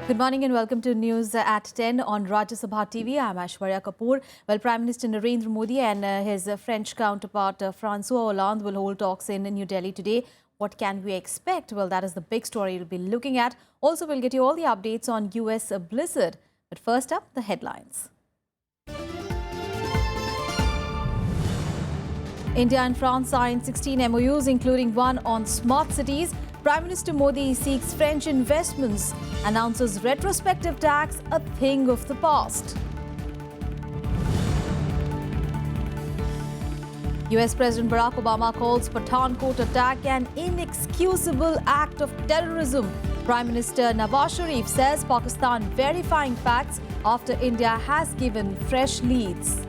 Good morning and welcome to News at 10 on Rajya Sabha TV. I'm Aishwarya Kapoor. Well, Prime Minister Narendra Modi and his French counterpart François Hollande will hold talks in New Delhi today. What can we expect? Well, that is the big story we'll be looking at. Also, we'll get you all the updates on US blizzard. But first up, the headlines. India and France signed 16 MOUs, including one on smart cities. Prime Minister Modi seeks French investments, announces retrospective tax a thing of the past. US President Barack Obama calls Pathankot attack an inexcusable act of terrorism. Prime Minister Nawaz Sharif says Pakistan verifying facts after India has given fresh leads.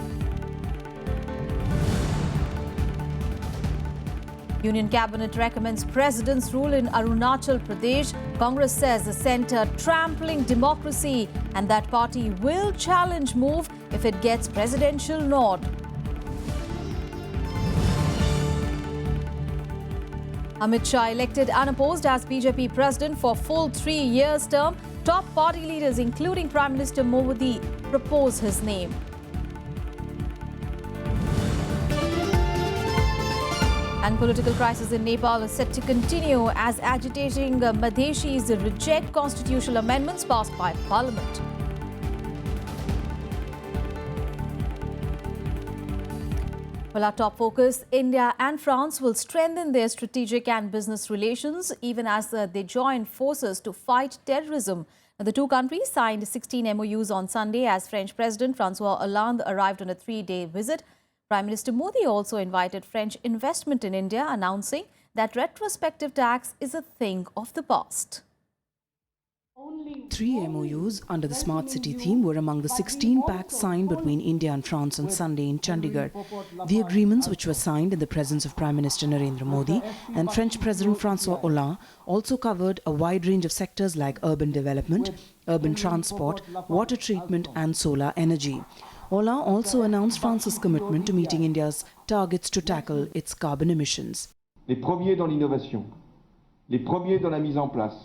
Union Cabinet recommends President's rule in Arunachal Pradesh. Congress says the centre trampling democracy and that party will challenge move if it gets presidential nod. Amit Shah elected unopposed as BJP President for full 3 years term. Top party leaders including Prime Minister Modi propose his name. And political crisis in Nepal is set to continue as agitating Madheshis reject constitutional amendments passed by Parliament. Well, our top focus, India and France will strengthen their strategic and business relations even as they join forces to fight terrorism. Now, the two countries signed 16 MOUs on Sunday as French President François Hollande arrived on a 3-day visit. Prime Minister Modi also invited French investment in India, announcing that retrospective tax is a thing of the past. 3 MOUs under the Smart City theme were among the 16 pacts signed between India and France on Sunday in Chandigarh. The agreements, which were signed in the presence of Prime Minister Narendra Modi and French President François Hollande, also covered a wide range of sectors like urban development, urban transport, water treatment and solar energy. Hollande also announced France's commitment to meeting India's targets to tackle its carbon emissions. Les premiers dans l'innovation, les premiers dans la mise en place,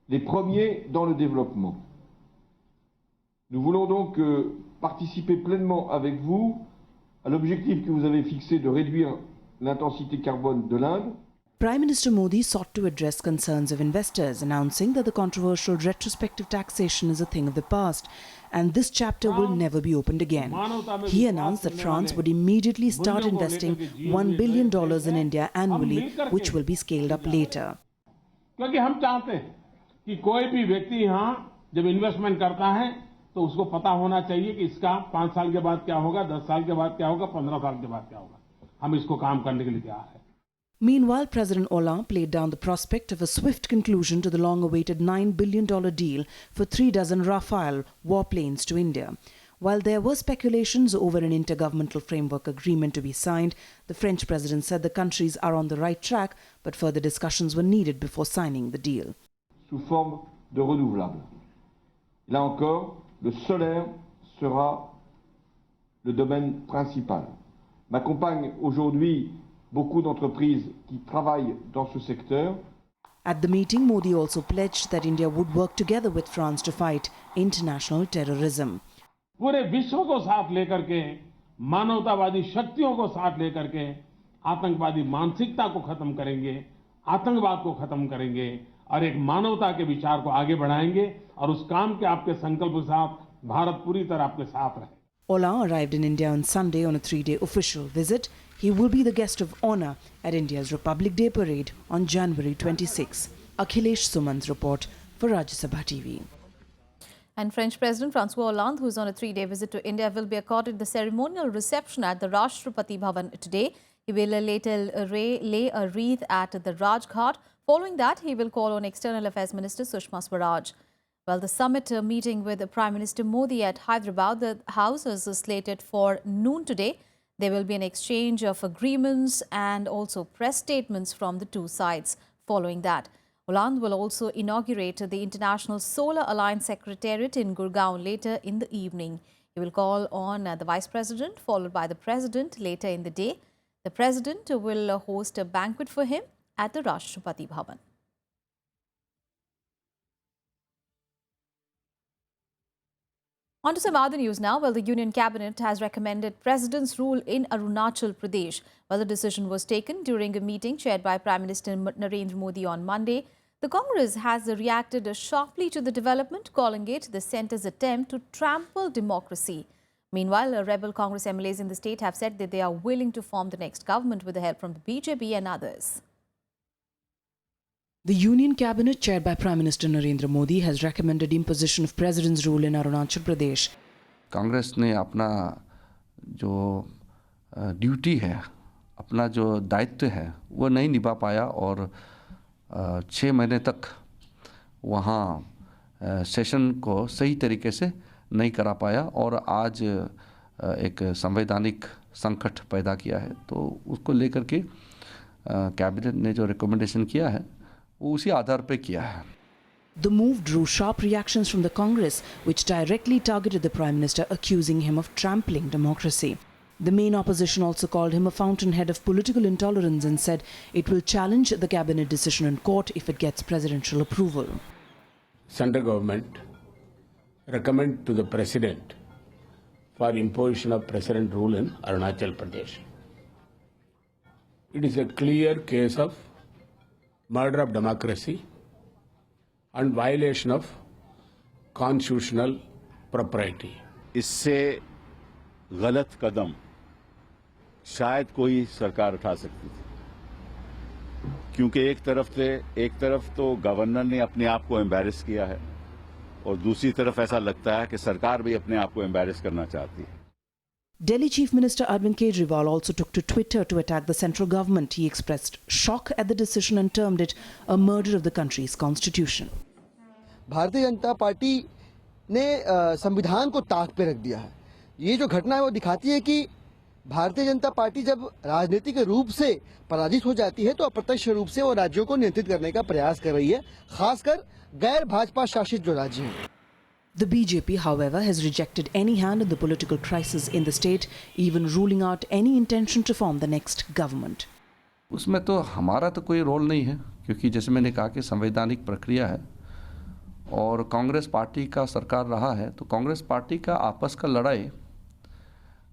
les premiers dans le développement. Nous voulons donc participer pleinement avec vous à l'objectif que vous avez fixé de réduire l'intensité carbone de l'Inde. Prime Minister Modi sought to address concerns of investors, announcing that the controversial retrospective taxation is a thing of the past and this chapter will never be opened again. He announced that France would immediately start investing $1 billion in India annually, which will be scaled up later. क्योंकि हम चाहते हैं कि कोई भी व्यक्ति यहाँ जब इन्वेस्टमेंट करता है तो उसको पता होना चाहिए कि इसका 5 साल के बाद क्या होगा, 10 साल के बाद क्या होगा, 15 साल के बाद क्या होगा. हम इसको काम करने के लिए तैयार हैं. Meanwhile, President Hollande played down the prospect of a swift conclusion to the long-awaited $9 billion deal for 3 dozen Rafale warplanes to India. While there were speculations over an intergovernmental framework agreement to be signed, the French president said the countries are on the right track, but further discussions were needed before signing the deal. Sous forme de renouvelables. Là encore, le solaire sera le domaine principal. M'accompagnent aujourd'hui beaucoup d'entreprises qui travaillent dans ce secteur. At the meeting, Modi also pledged that India would work together with France to fight international terrorism. पूरे विश्व को साथ लेकर के, मानवतावादी शक्तियों को साथ लेकर के, आतंकवादी मानसिकता को खत्म करेंगे, आतंकवाद को खत्म करेंगे और एक मानवता के विचार को आगे बढ़ाएंगे और उस काम के आपके संकल्प के साथ भारत पूरी तरह आपके साथ रहे. Hollande arrived in India on Sunday on a 3-day official visit. He will be the guest of honour at India's Republic Day parade on January 26. Akhilesh Suman's report for Rajya Sabha TV. And French President François Hollande, who is on a 3-day visit to India, will be accorded the ceremonial reception at the Rashtrapati Bhavan today. He will later lay a wreath at the Rajghat. Following that, he will call on External Affairs Minister Sushma Swaraj. Well, the summit meeting with Prime Minister Modi at Hyderabad, the House is slated for noon today. There will be an exchange of agreements and also press statements from the two sides. Following that, Hollande will also inaugurate the International Solar Alliance Secretariat in Gurgaon later in the evening. He will call on the Vice President, followed by the President later in the day. The President will host a banquet for him at the Rashtrapati Bhavan. On to some other news now. Well, the Union Cabinet has recommended President's rule in Arunachal Pradesh. Well, the decision was taken during a meeting chaired by Prime Minister Narendra Modi on Monday. The Congress has reacted sharply to the development, calling it the centre's attempt to trample democracy. Meanwhile, rebel Congress MLAs in the state have said that they are willing to form the next government with the help from the BJP and others. The Union Cabinet, chaired by Prime Minister Narendra Modi, has recommended imposition of President's rule in Arunachal Pradesh. Congress ने अपना जो duty है, अपना जो दायित्व है, वो नहीं निभा पाया और 6 महीने तक वहाँ सेशन को सही तरीके से नहीं करा पाया और आज एक संवैधानिक संकट पैदा किया है। तो उसको लेकर के कैबिनेट ने जो रिकमेंडेशन किया है वो उसी आधार पे किया है। The move drew sharp reactions from the Congress, which directly targeted the Prime Minister, accusing him of trampling democracy. The main opposition also called him a fountainhead of political intolerance and said it will challenge the cabinet decision in court if it gets presidential approval. Central government recommend to the President for imposition of President rule in Arunachal Pradesh. It is a clear case of murder of democracy and violation of constitutional propriety. इससे गलत कदम शायद कोई सरकार उठा सकती थी, क्योंकि एक तरफ तो गवर्नर ने अपने आप को एम्बैरेस किया है और दूसरी तरफ ऐसा लगता है कि सरकार भी अपने आप को एम्बैरेस करना चाहती है। Delhi Chief Minister Arvind Kejriwal also took to Twitter to attack the central government. He expressed shock at the decision and termed it a murder of the country's constitution. Bharatiya Janata party ने संविधान को ताक पे रख दिया है। ये जो घटना है वो दिखाती है कि भारतीय जनता पार्टी जब राजनीतिक रूप से पराजित हो जाती है तो अप्रत्यक्ष रूप से वो राज्यों को नियंत्रित करने का प्रयास कर रही है, खासकर गैर भाजपा शासित जो राज्य हैं। The BJP, however, has rejected any hand in the political crisis in the state, even ruling out any intention to form the next government. उसमें तो हमारा तो कोई रोल नहीं है, क्योंकि जैसे मैंने कहा कि संवैधानिक प्रक्रिया है और कांग्रेस पार्टी का सरकार रहा है, तो कांग्रेस पार्टी का आपस का लड़ाई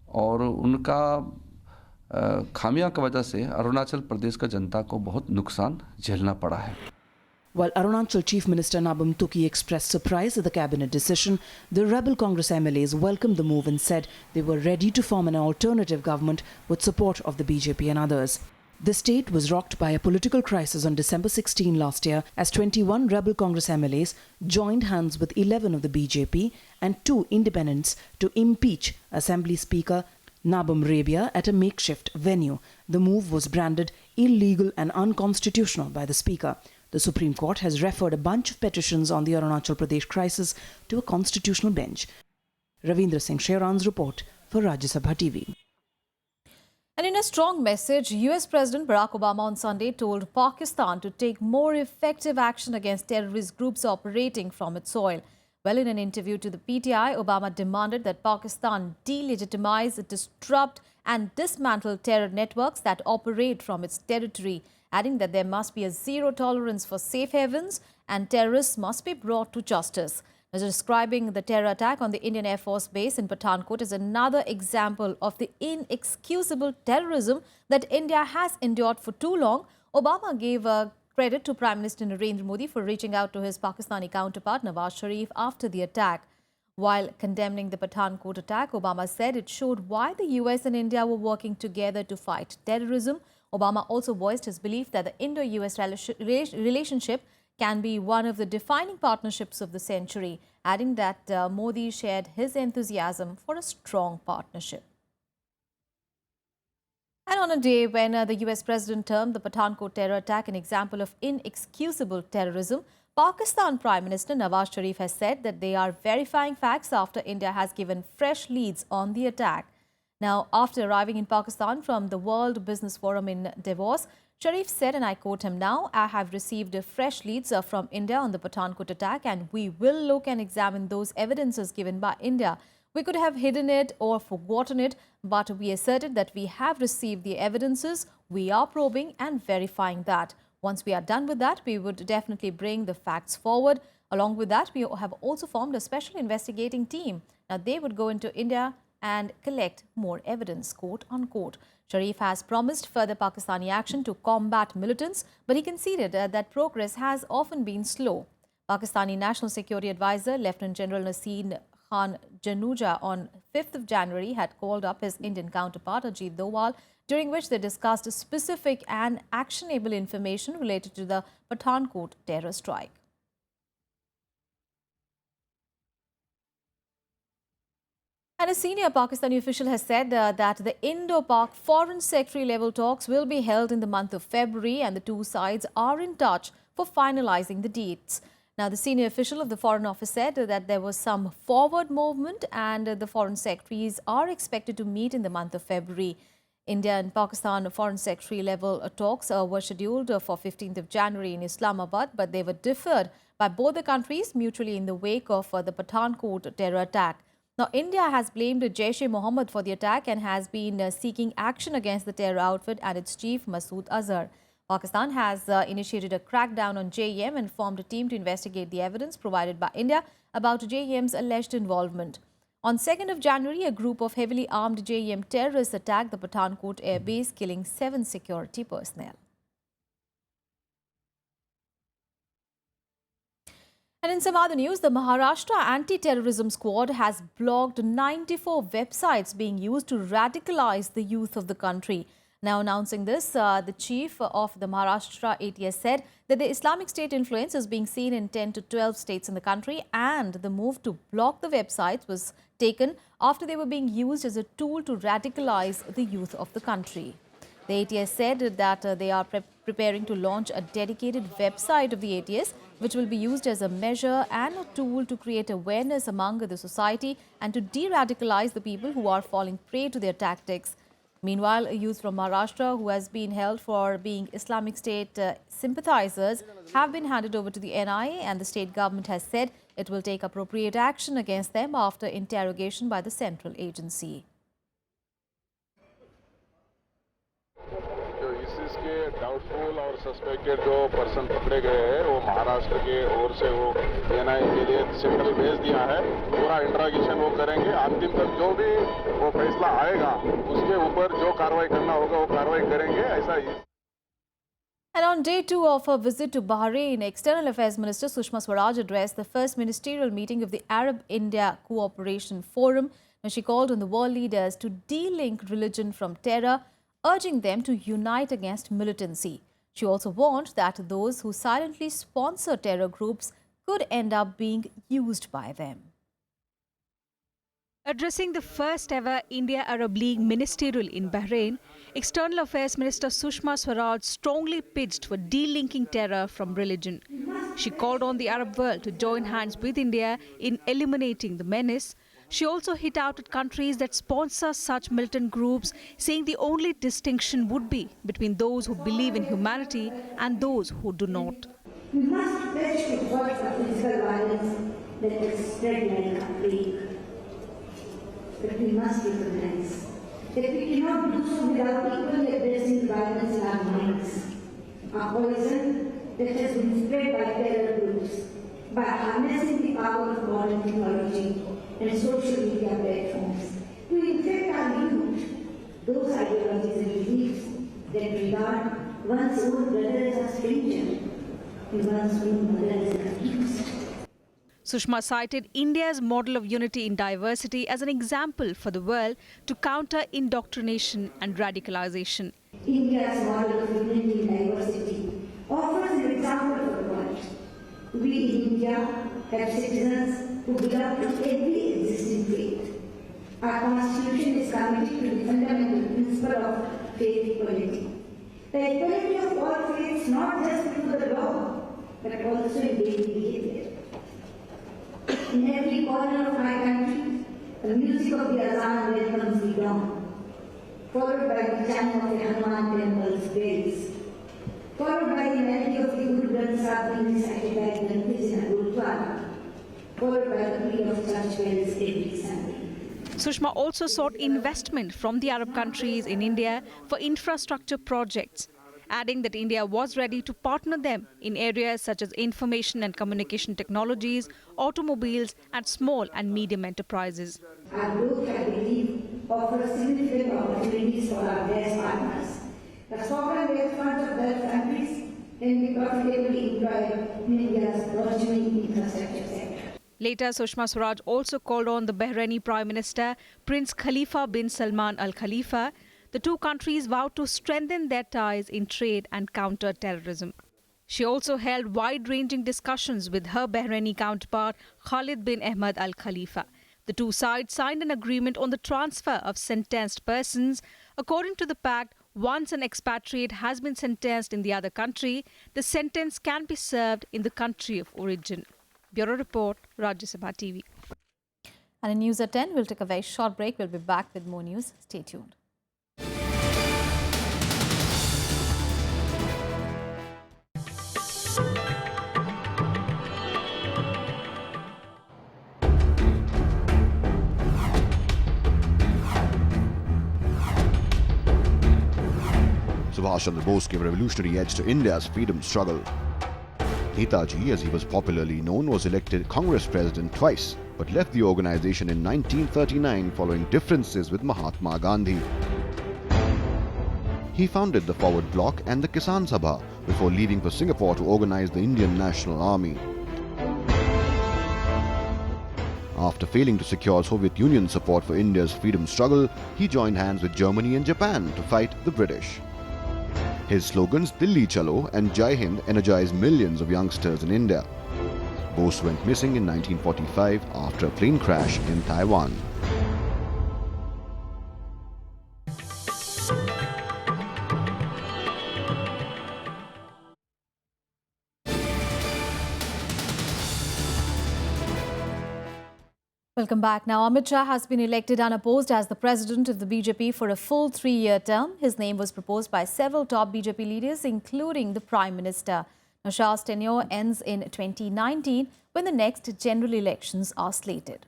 और उनका खामियां की वजह से अरुणाचल प्रदेश का जनता को बहुत नुकसान झेलना पड़ा है। While Arunachal Chief Minister Nabam Tuki expressed surprise at the cabinet decision, the rebel Congress MLAs welcomed the move and said they were ready to form an alternative government with support of the BJP and others. The state was rocked by a political crisis on December 16 last year as 21 rebel Congress MLAs joined hands with 11 of the BJP and 2 independents to impeach Assembly Speaker Nabam Rabia at a makeshift venue. The move was branded illegal and unconstitutional by the Speaker. The Supreme Court has referred a bunch of petitions on the Arunachal Pradesh crisis to a constitutional bench. Ravindra Singh Sheran's report for Rajya Sabha TV. And in a strong message, US President Barack Obama on Sunday told Pakistan to take more effective action against terrorist groups operating from its soil. Well, in an interview to the PTI, Obama demanded that Pakistan delegitimize, disrupt and dismantle terror networks that operate from its territory, adding that there must be a zero tolerance for safe havens and terrorists must be brought to justice. As describing the terror attack on the Indian Air Force base in Pathankot as another example of the inexcusable terrorism that India has endured for too long, Obama gave credit to Prime Minister Narendra Modi for reaching out to his Pakistani counterpart Nawaz Sharif after the attack. While condemning the Pathankot attack, Obama said it showed why the US and India were working together to fight terrorism. Obama also voiced his belief that the Indo-US relationship can be one of the defining partnerships of the century, adding that Modi shared his enthusiasm for a strong partnership. And on a day when the US president termed the Pathankot terror attack an example of inexcusable terrorism, Pakistan Prime Minister Nawaz Sharif has said that they are verifying facts after India has given fresh leads on the attack. Now, after arriving in Pakistan from the World Business Forum in Davos, Sharif said, and I quote him now, "I have received fresh leads from India on the Pathankot attack and we will look and examine those evidences given by India. We could have hidden it or forgotten it, but we asserted that we have received the evidences. We are probing and verifying that. Once we are done with that, we would definitely bring the facts forward. Along with that, we have also formed a special investigating team Now, they would go into India and collect more evidence, quote unquote. Sharif has promised further Pakistani action to combat militants, but he conceded that progress has often been slow. Pakistani National Security Advisor Lieutenant General Naseer Khan Januja on 5th of January had called up his Indian counterpart Ajit Doval, during which they discussed specific and actionable information related to the Pathankot terror strike. And a senior Pakistani official has said that the Indo-Pak Foreign Secretary level talks will be held in the month of February, and the two sides are in touch for finalizing the dates. Now, the senior official of the Foreign Office said that there was some forward movement and the foreign secretaries are expected to meet in the month of February. India and Pakistan Foreign Secretary level talks were scheduled for 15th of January in Islamabad, but they were deferred by both the countries mutually in the wake of the Pathankot terror attack. Now, India has blamed Jaish-e-Mohammed for the attack and has been seeking action against the terror outfit and its chief Masood Azhar. Pakistan has initiated a crackdown on JEM and formed a team to investigate the evidence provided by India about JEM's alleged involvement. On 2nd of January, a group of heavily armed JEM terrorists attacked the Pathankot air base, killing 7 security personnel. And in some other news, the Maharashtra Anti-Terrorism Squad has blocked 94 websites being used to radicalize the youth of the country. Now announcing this, the chief of the Maharashtra ATS said that the Islamic State influence is being seen in 10 to 12 states in the country, and the move to block the websites was taken after they were being used as a tool to radicalize the youth of the country. The ATS said that they are preparing to launch a dedicated website of the ATS, which will be used as a measure and a tool to create awareness among the society and to de-radicalize the people who are falling prey to their tactics. Meanwhile, a youth from Maharashtra who has been held for being Islamic State sympathizers have been handed over to the NIA, and the state government has said it will take appropriate action against them after interrogation by the central agency. Doubtful और suspected जो person पकड़े गए हैं वो महाराष्ट्र के ओर से वो NIA के लिए सेंट्रल भेज दिया है. पूरा इंट्रोगेशन वो करेंगे. अंतिम तक जो भी वो फैसला आएगा उसके ऊपर जो कार्रवाई करना होगा वो कार्रवाई करेंगे. ऐसा ही. And on day 2 of her visit to Bahrain, External Affairs Minister Sushma Swaraj addressed the first ministerial meeting of the Arab-India Cooperation Forum, when she called on the world leaders to de-link religion from terror, urging them to unite against militancy. She also warned that those who silently sponsor terror groups could end up being used by them. Addressing the first ever India-Arab League ministerial in Bahrain, External Affairs Minister Sushma Swaraj strongly pitched for de-linking terror from religion. She called on the Arab world to join hands with India in eliminating the menace. She also hit out at countries that sponsor such militant groups, saying the only distinction would be between those who believe in humanity and those who do not. We must pledge to avoid physical violence that will spread like a plague. But we must recognize that we cannot do so without equally addressing violence in our minds, a poison that has been spread by terror groups, by harnessing the power of modern technology and social media platforms to infect our youth, those ideologies and beliefs that regard one's own brother as a stranger and one's own mother as an accused. Sushma cited India's model of unity in diversity as an example for the world to counter indoctrination and radicalization. India's model of unity in diversity offers an example for the world. We in India have citizens who belong to every existing faith. Our constitution is committed to the fundamental principle of faith equality. The equality of all faiths not just through the law, but also in daily behavior. In every corner of my country, the music of the azan welcomes the dawn, followed by the chant of the Hanuman temple's bells, followed by the melody of the Guru Granth Sahib being recited by the Granthis in a Gurudwara, followed by the peal of church bells every Sunday. Sushma also sought investment from the Arab countries in India for infrastructure projects adding that India was ready to partner them in areas such as information and communication technologies, automobiles, and small and medium enterprises. Our growth, I believe, offers significant opportunities for our BRICS partners. The sovereign wealth funds of Gulf countries can be profitably employed in India's burgeoning infrastructure sector. Later, Sushma Swaraj also called on the Bahraini Prime Minister Prince Khalifa bin Salman Al Khalifa. The two countries vowed to strengthen their ties in trade and counter terrorism. She also held wide-ranging discussions with her Bahraini counterpart Khalid bin Ahmed Al Khalifa. The two sides signed an agreement on the transfer of sentenced persons. According to the pact, once an expatriate has been sentenced in the other country, the sentence can be served in the country of origin. Bureau Report, Rajya Sabha TV. And in News at 10, we'll take a very short break. We'll be back with more news. Stay tuned. Subhash Chandra Bose gave a revolutionary edge to India's freedom struggle. Netaji, as he was popularly known, was elected Congress president twice, but left the organization in 1939 following differences with Mahatma Gandhi. He founded the Forward Bloc and the Kisan Sabha before leaving for Singapore to organize the Indian National Army. After failing to secure Soviet Union support for India's freedom struggle, he joined hands with Germany and Japan to fight the British. His slogans Dilli Chalo and Jai Hind energized millions of youngsters in India. Bose went missing in 1945 after a plane crash in Taiwan. Welcome back. Now, Amit Shah has been elected unopposed as the president of the BJP for a full 3-year term. His name was proposed by several top BJP leaders, including the Prime Minister. Now, Shah's tenure ends in 2019 when the next general elections are slated.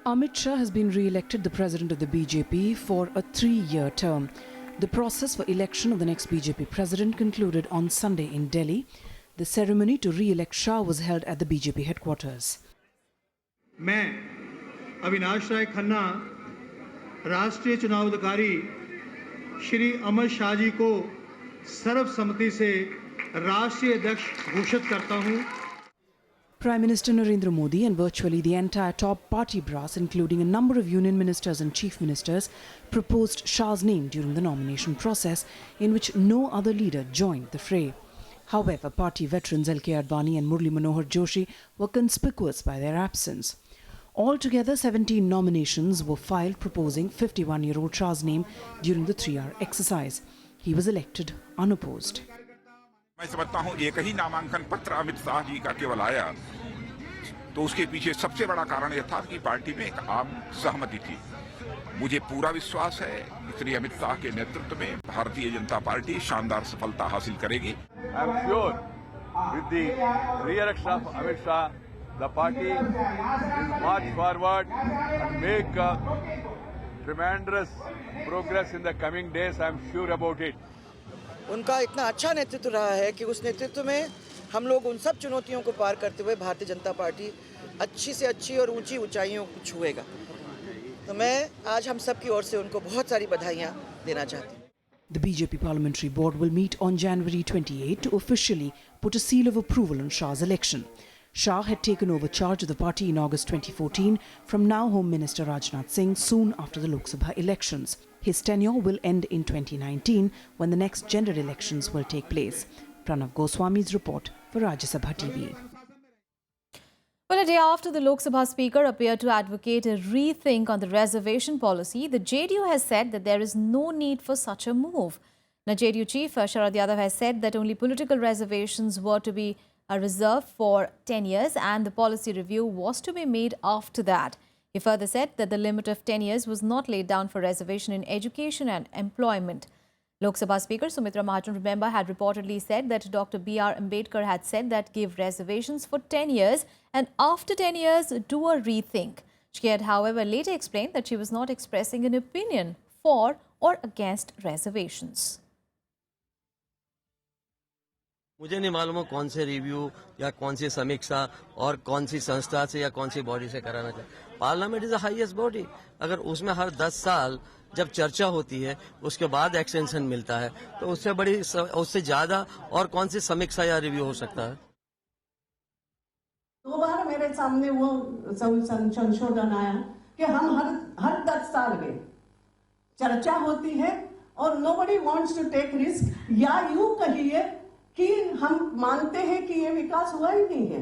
Amit Shah has been re-elected the president of the BJP for a 3-year term. The process for election of the next BJP president concluded on Sunday in Delhi. The ceremony to re-elect Shah was held at the BJP headquarters. मैं अविनाश राय खन्ना राष्ट्रीय चुनाव अधिकारी श्री अमित शाह जी को सर्वसम्मति से राष्ट्रीय अध्यक्ष घोषित करता हूं. Prime Minister Narendra Modi and virtually the entire top party brass, including a number of union ministers and chief ministers, proposed Shah's name during the nomination process, in which no other leader joined the fray. However, party veterans L.K. Advani and Murli Manohar Joshi were conspicuous by their absence. Altogether, 17 nominations were filed proposing 51-year-old Shah's name during the 3-hour exercise. He was elected unopposed. मैं समझता हूं एक ही नामांकन पत्र अमित शाह जी का केवल आया तो उसके पीछे सबसे बड़ा कारण यह था कि पार्टी में एक आम सहमति थी. मुझे पूरा विश्वास है श्री अमित शाह के नेतृत्व में भारतीय जनता पार्टी शानदार सफलता हासिल करेगी. I am sure with the re-election of Amit Shah, the party will march forward and make tremendous progress in the coming days. I am sure about it. उनका इतना अच्छा नेतृत्व रहा है कि उस नेतृत्व में हम लोग उन सब चुनौतियों को पार करते हुए भारतीय जनता पार्टी अच्छी से अच्छी और ऊंची ऊंचाइयों को छुएगा. तो मैं आज हम सब की ओर से उनको बहुत सारी बधाइयां देना चाहती हूं. The BJP Parliamentary Board will meet on January 28 to officially put a seal of approval on Shah's election. Shah had taken over charge of the party in August 2014 from now Home Minister Rajnath Singh soon after the Lok Sabha elections. His tenure will end in 2019 when the next general elections will take place. Pranav Goswami's report for Rajya Sabha TV. Well, a day after the Lok Sabha Speaker appeared to advocate a rethink on the reservation policy, the JDU has said that there is no need for such a move. Now, JDU Chief Sharad Yadav has said that only political reservations were to be reserved for 10 years and the policy review was to be made after that. He further said that the limit of 10 years was not laid down for reservation in education and employment. Lok Sabha Speaker Sumitra Mahajan, remember, had reportedly said that Dr. B.R. Ambedkar had said that give reservations for 10 years and after 10 years do a rethink. She had, however, later explained that she was not expressing an opinion for or against reservations. मुझे नहीं मालूम कौन से review या कौन सी समीक्षा और कौन सी संस्था से या कौन सी बॉडी से कराना चाहिए। Parliament is the highest body. अगर उसमें हर 10 साल जब चर्चा होती है उसके बाद एक्सटेंशन मिलता है तो उससे ज्यादा और कौन सी समीक्षा या रिव्यू हो सकता है। 2 बार मेरे सामने वो संशोधन आया कि हम हर 10 साल में चर्चा होती है और nobody wants to take risk, या यूं कहिए कि हम मानते हैं कि ये विकास हुआ ही नहीं है,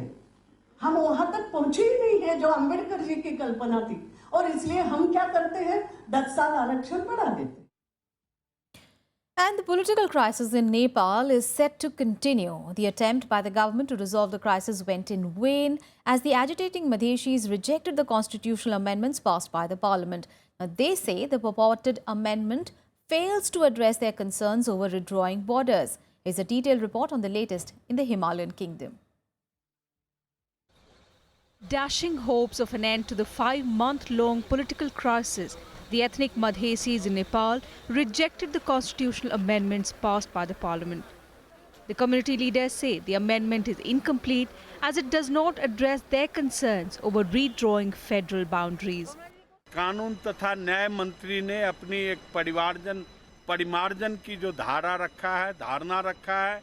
हम वहां तक पहुंचे ही नहीं है जो अंबेडकर जी की कल्पना थी, और इसलिए हम क्या करते हैं 10 साल आरक्षण बढ़ा देते हैं। And the political crisis in Nepal is set to continue. The attempt by the government to resolve the crisis went in vain as the agitating Madheshis rejected the constitutional amendments passed by the parliament. Now, they say the purported amendment fails to address their concerns over redrawing borders. Here's a detailed report on the latest in the Himalayan kingdom. Dashing hopes of an end to the 5-month-long political crisis, the ethnic Madhesis in Nepal rejected the constitutional amendments passed by the parliament. The community leaders say the amendment is incomplete as it does not address their concerns over redrawing federal boundaries. कानून तथा न्याय मंत्री ने अपनी एक परिमार्जन की जो धारणा रखा है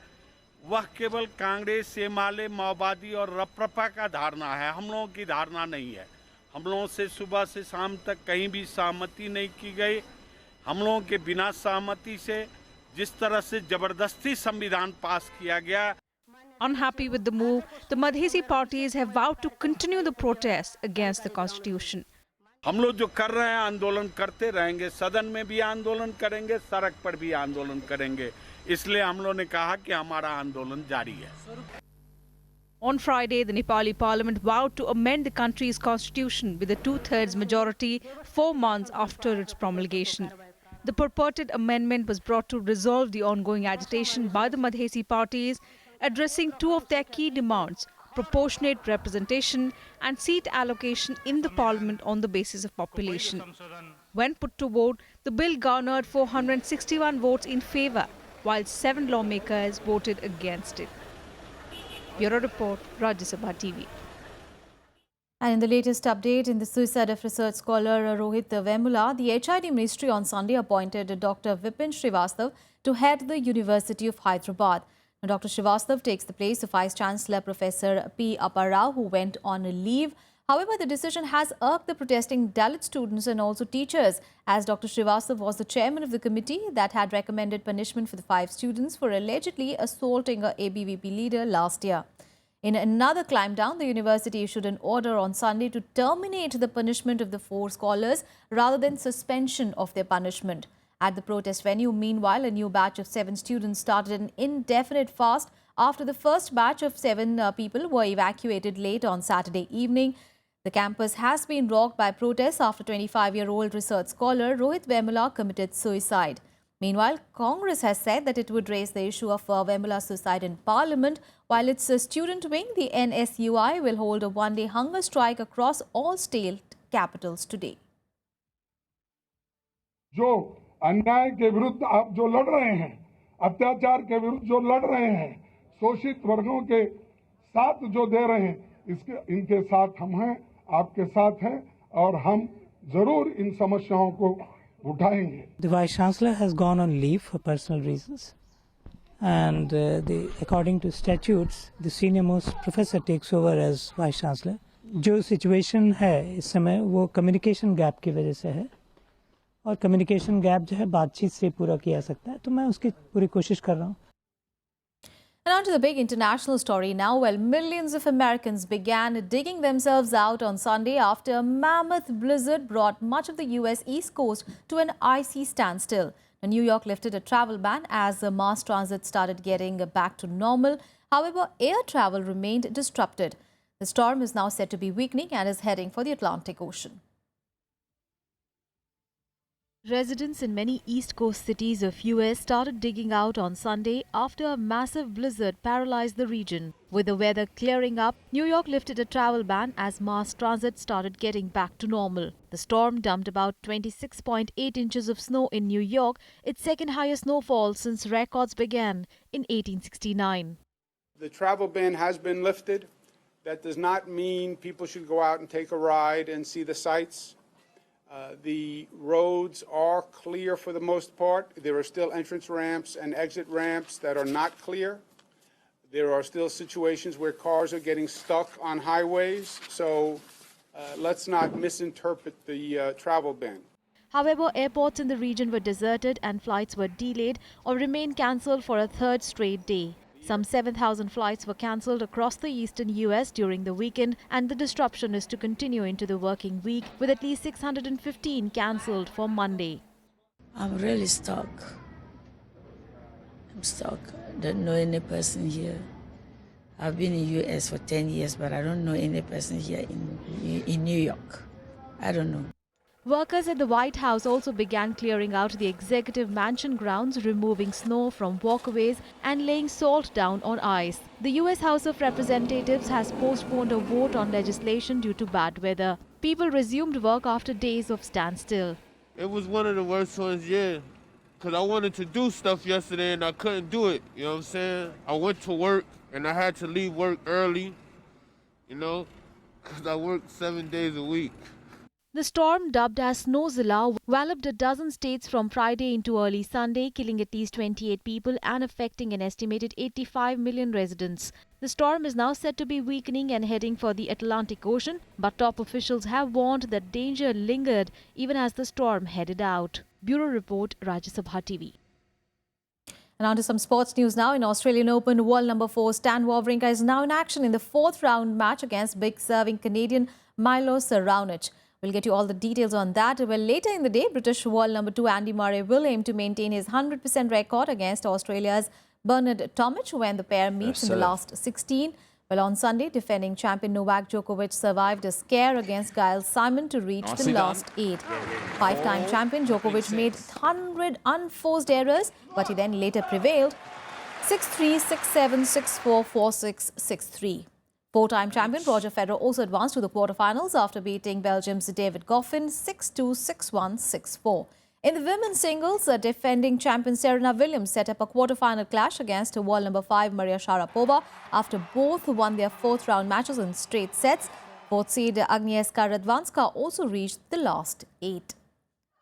वह केवल कांग्रेस, सेमाले, माओवादी और रपरपा का धारणा है। हम लोगों की धारणा नहीं है। हम लोगों से सुबह से शाम तक कहीं भी सहमति नहीं की गई। हम लोगों के बिना सहमति से जिस तरह से जबरदस्ती संविधान पास किया गया। Unhappy with the move, the Madhesi parties have vowed to continue the protests against the constitution. हम लोग जो कर रहे हैं आंदोलन करते रहेंगे, सदन में भी आंदोलन करेंगे, सड़क पर भी आंदोलन करेंगे। इसलिए हम लोगों ने कहा कि हमारा आंदोलन जारी है। On Friday, the Nepali parliament vowed to amend the country's constitution with a 2/3 majority 4 months after its promulgation. The purported amendment was brought to resolve the ongoing agitation by the Madhesi parties, addressing 2 of their key demands: proportionate representation and seat allocation in the parliament on the basis of population. When put to vote, the bill garnered 461 votes in favour, while 7 lawmakers voted against it. Bureau Report, Rajya Sabha TV. And in the latest update, in the suicide of research scholar Rohit Vemula, the HID Ministry on Sunday appointed Dr. Vipin Srivastav to head the University of Hyderabad. Now, Dr. Srivastav takes the place of Vice-Chancellor Professor P. Apparao, who went on leave. However, the decision has irked the protesting Dalit students and also teachers, as Dr. Srivastav was the chairman of the committee that had recommended punishment for the 5 students for allegedly assaulting a ABVP leader last year. In another climb down, the university issued an order on Sunday to terminate the punishment of the 4 scholars rather than suspension of their punishment. At the protest venue, meanwhile, a new batch of 7 students started an indefinite fast after the first batch of 7 people were evacuated late on Saturday evening. The campus has been rocked by protests after 25-year-old research scholar Rohit Vemula committed suicide. Meanwhile, Congress has said that it would raise the issue of Vemula's suicide in Parliament, while its student wing, the NSUI, will hold a one-day hunger strike across all state capitals today. जो अन्याय के विरुद्ध आप जो लड़ रहे हैं, अत्याचार के विरुद्ध जो लड़ रहे हैं, शोषित वर्गों के साथ जो दे रहे हैं, इनके साथ हम हैं, आपके साथ हैं, और हम जरूर इन समस्याओं को उठाएंगे। The Vice Chancellor has gone on leave for personal reasons, and according to statutes, the senior most professor takes over as Vice Chancellor. जो situation है इस समय वो communication gap की वजह से है, और communication gap जो है बातचीत से पूरा किया सकता है, तो मैं उसकी पूरी कोशिश कर रहा हूँ। And on to the big international story now. Well, millions of Americans began digging themselves out on Sunday after a mammoth blizzard brought much of the U.S. East Coast to an icy standstill. Now, New York lifted a travel ban as the mass transit started getting back to normal. However, air travel remained disrupted. The storm is now said to be weakening and is heading for the Atlantic Ocean. Residents in many East Coast cities of US started digging out on Sunday after a massive blizzard paralyzed the region. With the weather clearing up, New York lifted a travel ban as mass transit started getting back to normal. The storm dumped about 26.8 inches of snow in New York, its second highest snowfall since records began in 1869. The travel ban has been lifted. That does not mean people should go out and take a ride and see the sights. The roads are clear for the most part. There are still entrance ramps and exit ramps that are not clear. There are still situations where cars are getting stuck on highways. So let's not misinterpret the travel ban. However, airports in the region were deserted and flights were delayed or remained cancelled for a third straight day. Some 7,000 flights were cancelled across the eastern US during the weekend, and the disruption is to continue into the working week, with at least 615 cancelled for Monday. I'm really stuck. I'm stuck. I don't know any person here. I've been in US for 10 years, but I don't know any person here in New York. I don't know. Workers at the White House also began clearing out the executive mansion grounds, removing snow from walkways and laying salt down on ice. The US House of Representatives has postponed a vote on legislation due to bad weather. People resumed work after days of standstill. It was one of the worst ones, yeah. Because I wanted to do stuff yesterday and I couldn't do it, you know what I'm saying? I went to work and I had to leave work early, you know, because I work 7 days a week. The storm, dubbed as Snowzilla, walloped a dozen states from Friday into early Sunday, killing at least 28 people and affecting an estimated 85 million residents. The storm is now said to be weakening and heading for the Atlantic Ocean, but top officials have warned that danger lingered even as the storm headed out. Bureau Report, Rajya Sabha TV. And on to some sports news now. In Australian Open, world number 4 Stan Wawrinka is now in action in the 4th round match against big serving Canadian Milos Raonic. We'll get you all the details on that. Well, later in the day, British world number 2 Andy Murray will aim to maintain his 100% record against Australia's Bernard Tomic when the pair meets in the last 16. Well, on Sunday, defending champion Novak Djokovic survived a scare against Giles Simon to reach the last 8. Five-time champion Djokovic made 100 unforced errors, but he then later prevailed 6-3, 6-7, 6-4, 4-6, 6-3. Four-time champion Roger Federer also advanced to the quarterfinals after beating Belgium's David Goffin 6-2, 6-1, 6-4. In the women's singles, defending champion Serena Williams set up a quarterfinal clash against world number 5 Maria Sharapova after both won their 4th round matches in straight sets. 4th seed Agnieszka Radwanska also reached the last 8.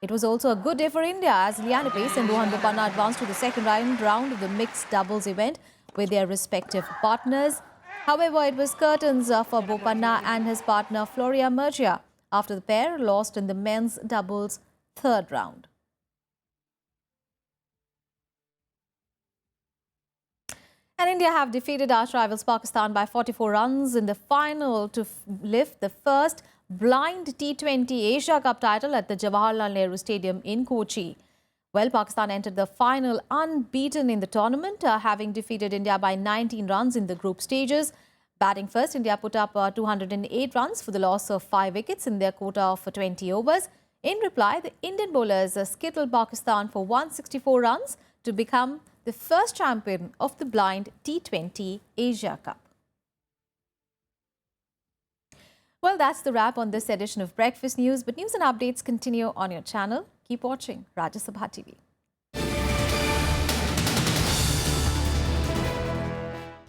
It was also a good day for India as Liana Pace and Rohan Bopanna advanced to the second round of the mixed doubles event with their respective partners. However, it was curtains for Bopanna and his partner Floria Mergia after the pair lost in the men's doubles 3rd round. And India have defeated arch rivals Pakistan by 44 runs in the final to lift the first blind T20 Asia Cup title at the Jawaharlal Nehru Stadium in Kochi. Well, Pakistan entered the final unbeaten in the tournament, having defeated India by 19 runs in the group stages. Batting first, India put up 208 runs for the loss of 5 wickets in their quota of 20 overs. In reply, the Indian bowlers skittled Pakistan for 164 runs to become the first champion of the blind T20 Asia Cup. Well, that's the wrap on this edition of Breakfast News, but news and updates continue on your channel. Keep watching Rajya Sabha TV.